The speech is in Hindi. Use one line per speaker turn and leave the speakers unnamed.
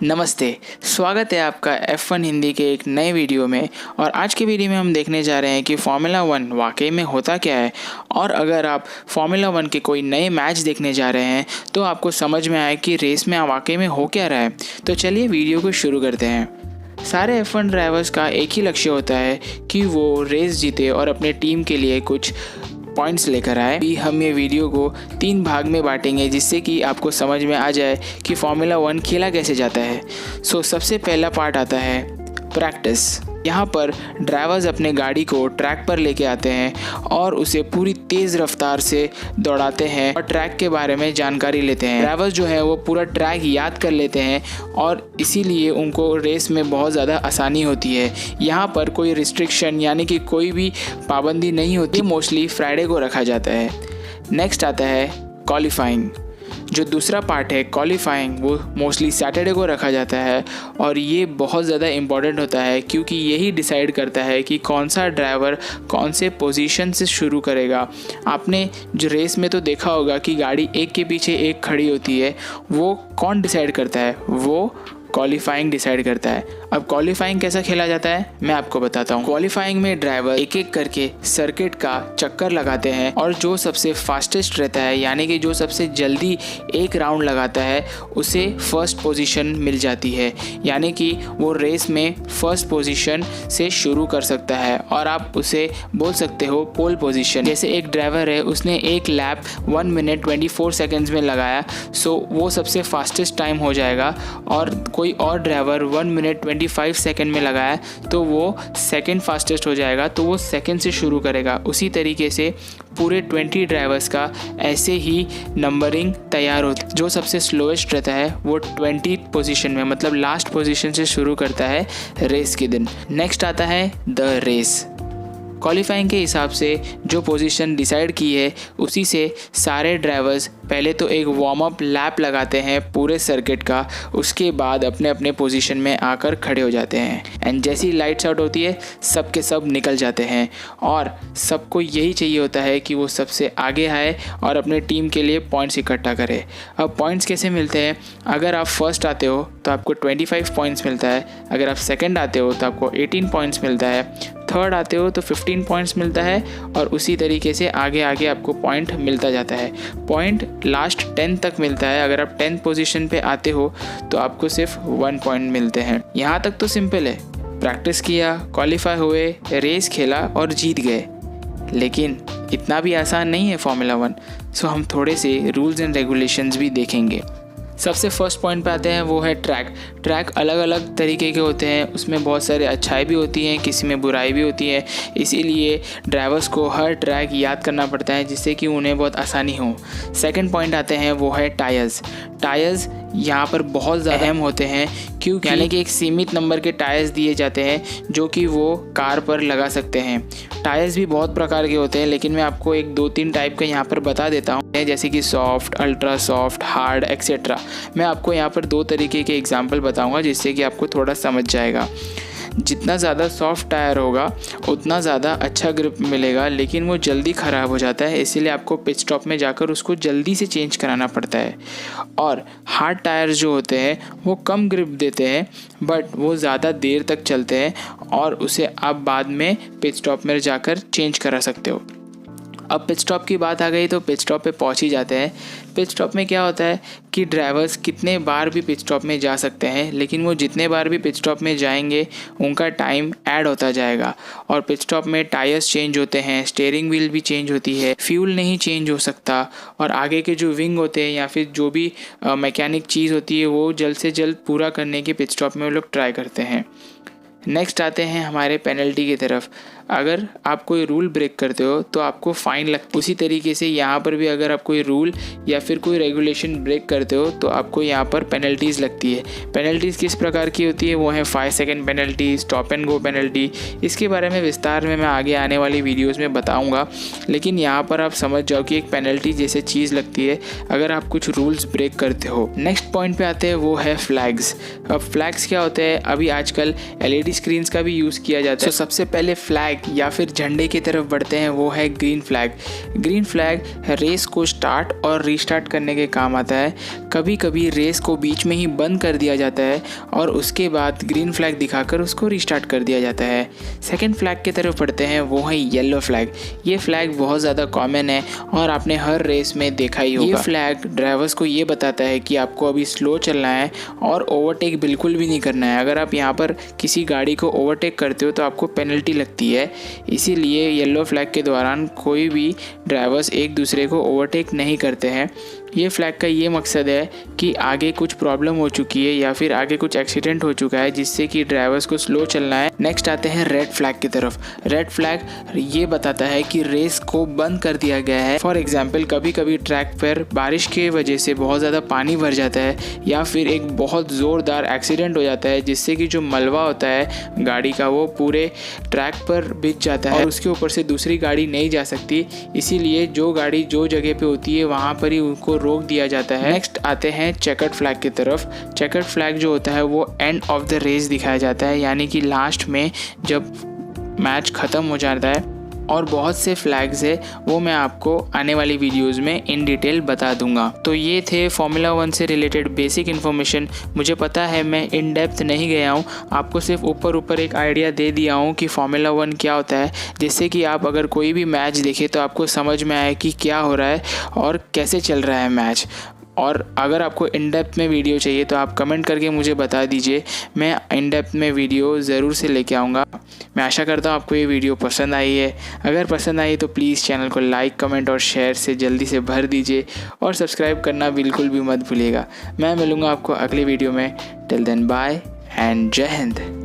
नमस्ते, स्वागत है आपका F1 हिंदी के एक नए वीडियो में। और आज के वीडियो में हम देखने जा रहे हैं कि फार्मूला 1 वाकई में होता क्या है। और अगर आप फार्मूला 1 के कोई नए मैच देखने जा रहे हैं तो आपको समझ में आए कि रेस में वाकई में हो क्या रहा है। तो चलिए वीडियो को शुरू करते हैं। सारे F1 ड्राइवर्स का एक ही लक्ष्य होता है कि वो रेस जीते और अपने टीम के लिए कुछ पॉइंट्स लेकर आए। हम ये वीडियो को 3 भाग में बांटेंगे जिससे कि आपको समझ में आ जाए कि फार्मूला 1 खेला कैसे जाता है। सबसे पहला पार्ट आता है प्रैक्टिस। यहाँ पर ड्राइवर्स अपने गाड़ी को ट्रैक पर लेके आते हैं और उसे पूरी तेज़ रफ्तार से दौड़ाते हैं और ट्रैक के बारे में जानकारी लेते हैं। ड्राइवर्स जो है वो पूरा ट्रैक याद कर लेते हैं और इसीलिए उनको रेस में बहुत ज़्यादा आसानी होती है। यहाँ पर कोई रिस्ट्रिक्शन यानी कि कोई भी पाबंदी नहीं होती। मोस्टली फ्राइडे को रखा जाता है। नेक्स्ट आता है क्वालिफाइंग। जो दूसरा पार्ट है क्वालिफाइंग, वो मोस्टली सैटरडे को रखा जाता है और ये बहुत ज़्यादा इम्पॉर्टेंट होता है क्योंकि यही डिसाइड करता है कि कौन सा ड्राइवर कौन से पोजीशन से शुरू करेगा। आपने जो रेस में तो देखा होगा कि गाड़ी एक के पीछे एक खड़ी होती है, वो कौन डिसाइड करता है? वो क्वालिफाइंग डिसाइड करता है। अब क्वालिफाइंग कैसा खेला जाता है मैं आपको बताता हूँ। क्वालिफाइंग में ड्राइवर एक एक करके सर्किट का चक्कर लगाते हैं और जो सबसे फास्टेस्ट रहता है यानी कि जो सबसे जल्दी एक राउंड लगाता है उसे फर्स्ट पोजीशन मिल जाती है, यानी कि वो रेस में फर्स्ट पोजीशन से शुरू कर सकता है और आप उसे बोल सकते हो पोल पोजीशन। जैसे एक ड्राइवर है, उसने एक लैप 1 मिनट 24 सेकेंड्स में लगाया, वो सबसे फास्टेस्ट टाइम हो जाएगा। और कोई और ड्राइवर 1 मिनट 25 सेकेंड में लगाया तो वो सेकंड फास्टेस्ट हो जाएगा, तो वो सेकंड से शुरू करेगा। उसी तरीके से पूरे 20 ड्राइवर्स का ऐसे ही नंबरिंग तैयार होती है। जो सबसे स्लोएस्ट रहता है वो 20 पोजीशन में, मतलब लास्ट पोजीशन से शुरू करता है रेस के दिन। नेक्स्ट आता है द रेस। क्वालिफाइंग के हिसाब से जो पोजीशन डिसाइड की है उसी से सारे ड्राइवर्स पहले तो एक वार्म अप लैप लगाते हैं पूरे सर्किट का, उसके बाद अपने अपने पोजीशन में आकर खड़े हो जाते हैं। एंड जैसी लाइट्स आउट होती है सब के सब निकल जाते हैं और सबको यही चाहिए होता है कि वो सबसे आगे आए और अपने टीम के लिए पॉइंट्स इकट्ठा करे। अब पॉइंट्स कैसे मिलते हैं? अगर आप फर्स्ट आते हो तो आपको 25 पॉइंट्स मिलता है, अगर आप सेकेंड आते हो तो आपको 18 पॉइंट्स मिलता है, थर्ड आते हो तो 15 पॉइंट्स मिलता है और उसी तरीके से आगे आगे आपको पॉइंट मिलता जाता है। पॉइंट लास्ट 10 तक मिलता है। अगर आप 10th पोजीशन पे आते हो तो आपको सिर्फ 1 पॉइंट मिलते हैं। यहाँ तक तो सिंपल है, प्रैक्टिस किया, क्वालिफाई हुए, रेस खेला और जीत गए। लेकिन इतना भी आसान नहीं है फार्मूला 1। हम थोड़े से रूल्स एंड रेगुलेशंस भी देखेंगे। सबसे फर्स्ट पॉइंट पे आते हैं, वो है ट्रैक। ट्रैक अलग अलग तरीके के होते हैं, उसमें बहुत सारे अच्छाई भी होती हैं, किसी में बुराई भी होती है। इसीलिए ड्राइवर्स को हर ट्रैक याद करना पड़ता है जिससे कि उन्हें बहुत आसानी हो। सेकंड पॉइंट आते हैं, वो है टायर्स। टायर्स यहाँ पर बहुत ज़्यादा अहम होते हैं क्योंकि यानी कि एक सीमित नंबर के टायर्स दिए जाते हैं जो कि वो कार पर लगा सकते हैं। टायर्स भी बहुत प्रकार के होते हैं लेकिन मैं आपको एक 2-3 टाइप के यहाँ पर बता देता हूँ, जैसे कि soft, ultra soft, hard etcetera. मैं आपको यहाँ पर 2 तरीके के एग्जाम्पल बताऊँगा जिससे कि आपको थोड़ा समझ जाएगा। जितना ज़्यादा सॉफ्ट टायर होगा उतना ज़्यादा अच्छा ग्रिप मिलेगा, लेकिन वो जल्दी ख़राब हो जाता है, इसीलिए आपको पिट स्टॉप में जाकर उसको जल्दी से चेंज कराना पड़ता है। और हार्ड टायर्स जो होते हैं वो कम ग्रिप देते हैं बट वो ज़्यादा देर तक चलते हैं और उसे आप बाद में पिट स्टॉप में जाकर चेंज करा सकते हो। अब पिट स्टॉप की बात आ गई तो पिट स्टॉप पे पहुंच ही जाते हैं। पिट स्टॉप में क्या होता है कि ड्राइवर्स कितने बार भी पिट स्टॉप में जा सकते हैं, लेकिन वो जितने बार भी पिट स्टॉप में जाएंगे उनका टाइम ऐड होता जाएगा। और पिट स्टॉप में टायर्स चेंज होते हैं, स्टीयरिंग व्हील भी चेंज होती है, फ्यूल नहीं चेंज हो सकता और आगे के जो विंग होते हैं या फिर जो भी मैकेनिक चीज़ होती है वो जल्द से जल्द पूरा करने की पिट स्टॉप में वो लोग ट्राई करते हैं। नेक्स्ट आते हैं हमारे पेनल्टी की तरफ। अगर आप कोई रूल ब्रेक करते हो तो आपको फ़ाइन लगता है। उसी तरीके से यहाँ पर भी अगर आप कोई रूल या फिर कोई रेगुलेशन ब्रेक करते हो तो आपको यहाँ पर पेनल्टीज़ लगती है। पेनल्टीज़ किस प्रकार की होती है? वो है 5 second penalty, stop and go penalty. इसके बारे में विस्तार में मैं आगे आने वाली वीडियोज़ में बताऊँगा, लेकिन यहाँ पर आप समझ जाओ कि एक पेनल्टी जैसे चीज़ लगती है अगर आप कुछ रूल्स ब्रेक करते हो। नेक्स्ट पॉइंट पे आते हैं, वो है फ्लैग्स। अब फ्लैग्स क्या होते हैं? अभी आजकल LED स्क्रीन्स का भी यूज़ किया जाता है। सबसे पहले फ्लैग या फिर झंडे की तरफ बढ़ते हैं, वो है green flag. Green flag race को स्टार्ट और रीस्टार्ट करने के काम आता है। कभी कभी रेस को बीच में ही बंद कर दिया जाता है और उसके बाद ग्रीन फ्लैग दिखाकर उसको रिस्टार्ट कर दिया जाता है। सेकंड फ्लैग की तरफ पढ़ते हैं, वो है येलो फ्लैग। ये फ्लैग बहुत ज़्यादा कॉमन है और आपने हर रेस में देखा ही होगा। ये फ्लैग ड्राइवर्स को ये बताता है कि आपको अभी स्लो चलना है और ओवरटेक बिल्कुल भी नहीं करना है। अगर आप यहाँ पर किसी गाड़ी को ओवरटेक करते हो तो आपको पेनल्टी लगती है। इसीलिए येलो फ्लैग के दौरान कोई भी ड्राइवर्स एक दूसरे को ओवरटेक नहीं करते हैं। ये फ्लैग का ये मकसद है कि आगे कुछ प्रॉब्लम हो चुकी है या फिर आगे कुछ एक्सीडेंट हो चुका है जिससे कि ड्राइवर्स को स्लो चलना है। नेक्स्ट आते हैं रेड फ्लैग की तरफ। रेड फ्लैग ये बताता है कि रेस को बंद कर दिया गया है। फॉर एग्जांपल कभी कभी ट्रैक पर बारिश के वजह से बहुत ज़्यादा पानी भर जाता है या फिर एक बहुत ज़ोरदार एक्सीडेंट हो जाता है जिससे कि जो मलबा होता है गाड़ी का वो पूरे ट्रैक पर बिछ जाता है और उसके ऊपर से दूसरी गाड़ी नहीं जा सकती। इसीलिए जो गाड़ी जो जगह पे होती है वहाँ पर ही उनको रोक दिया जाता है। नेक्स्ट आते हैं चेकर्ड फ्लैग की तरफ। चेकर्ड फ्लैग जो होता है वो एंड ऑफ द रेस दिखाया जाता है, यानी कि लास्ट में जब मैच ख़त्म हो जाता है। और बहुत से फ्लैग्स है वो मैं आपको आने वाली वीडियोस में इन डिटेल बता दूंगा। तो ये थे फार्मूला 1 से रिलेटेड बेसिक इन्फॉर्मेशन। मुझे पता है मैं इन डेप्थ नहीं गया हूँ, आपको सिर्फ ऊपर एक आइडिया दे दिया हूँ कि फार्मूला 1 क्या होता है, जिससे कि आप अगर कोई भी मैच देखें तो आपको समझ में आए कि क्या हो रहा है और कैसे चल रहा है मैच। और अगर आपको इन डेप्थ में वीडियो चाहिए तो आप कमेंट करके मुझे बता दीजिए, मैं इन डेप्थ में वीडियो ज़रूर से लेके आऊँगा। मैं आशा करता हूँ आपको ये वीडियो पसंद आई है। अगर पसंद आई तो प्लीज़ चैनल को लाइक, कमेंट और शेयर से जल्दी से भर दीजिए और सब्सक्राइब करना बिल्कुल भी मत भूलिएगा। मैं मिलूँगा आपको अगले वीडियो में। टिल देन बाय एंड जय हिंद।